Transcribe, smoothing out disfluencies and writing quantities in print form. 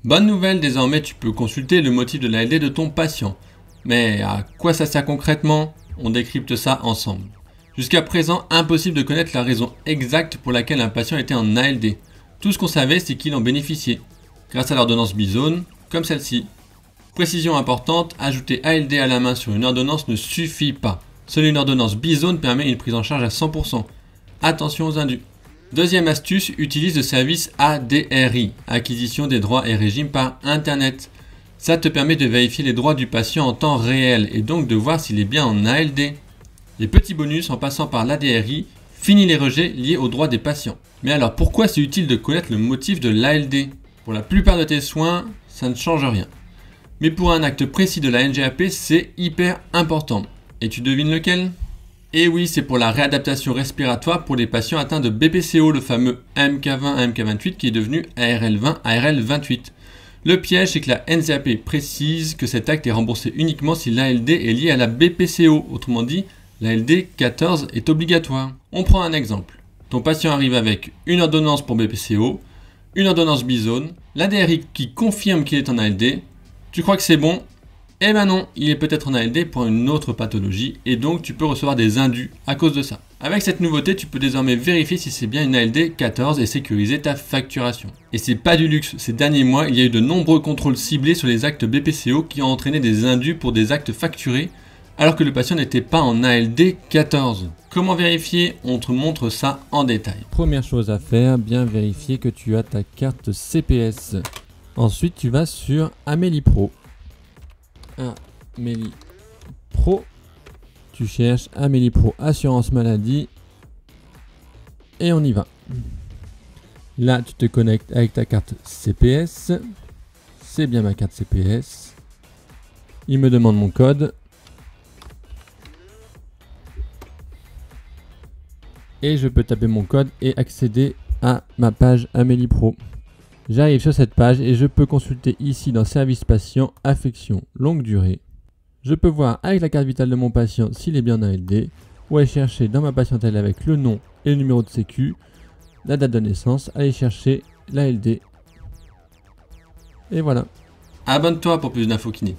Bonne nouvelle, désormais tu peux consulter le motif de l'ALD de ton patient. Mais à quoi ça sert concrètement? On décrypte ça ensemble. Jusqu'à présent, impossible de connaître la raison exacte pour laquelle un patient était en ALD. Tout ce qu'on savait, c'est qu'il en bénéficiait, grâce à l'ordonnance Bizone, comme celle-ci. Précision importante, ajouter ALD à la main sur une ordonnance ne suffit pas. Seule une ordonnance Bizone permet une prise en charge à 100%. Attention aux indus. Deuxième astuce, utilise le service ADRI, acquisition des droits et régimes par Internet. Ça te permet de vérifier les droits du patient en temps réel et donc de voir s'il est bien en ALD. Les petits bonus en passant par l'ADRI, fini les rejets liés aux droits des patients. Mais alors pourquoi c'est utile de connaître le motif de l'ALD? Pour la plupart de tes soins, ça ne change rien. Mais pour un acte précis de la NGAP, c'est hyper important. Et tu devines lequel? Et oui, c'est pour la réadaptation respiratoire pour les patients atteints de BPCO, le fameux AMK20, AMK28 qui est devenu ARL20, ARL28. Le piège, c'est que la NZAP précise que cet acte est remboursé uniquement si l'ALD est lié à la BPCO. Autrement dit, l'ALD 14 est obligatoire. On prend un exemple. Ton patient arrive avec une ordonnance pour BPCO, une ordonnance Bizone, l'ADRI qui confirme qu'il est en ALD. Tu crois que c'est bon? Eh ben non, il est peut-être en ALD pour une autre pathologie et donc tu peux recevoir des indus à cause de ça. Avec cette nouveauté, tu peux désormais vérifier si c'est bien une ALD 14 et sécuriser ta facturation. Et c'est pas du luxe, ces derniers mois, il y a eu de nombreux contrôles ciblés sur les actes BPCO qui ont entraîné des indus pour des actes facturés alors que le patient n'était pas en ALD 14. Comment vérifier? On te montre ça en détail. Première chose à faire, bien vérifier que tu as ta carte CPS. Ensuite, tu vas sur Amélie Pro. Amélie Pro. Tu cherches Amélie Pro Assurance Maladie. Et on y va. Là, tu te connectes avec ta carte CPS. C'est bien ma carte CPS. Il me demande mon code. Et je peux taper mon code et accéder à ma page Amélie Pro. J'arrive sur cette page et je peux consulter ici dans Service Patient, Affection longue durée. Je peux voir avec la carte vitale de mon patient s'il est bien en ALD ou aller chercher dans ma patientèle avec le nom et le numéro de sécu, la date de naissance, aller chercher l'ALD. Et voilà. Abonne-toi pour plus d'infos kiné.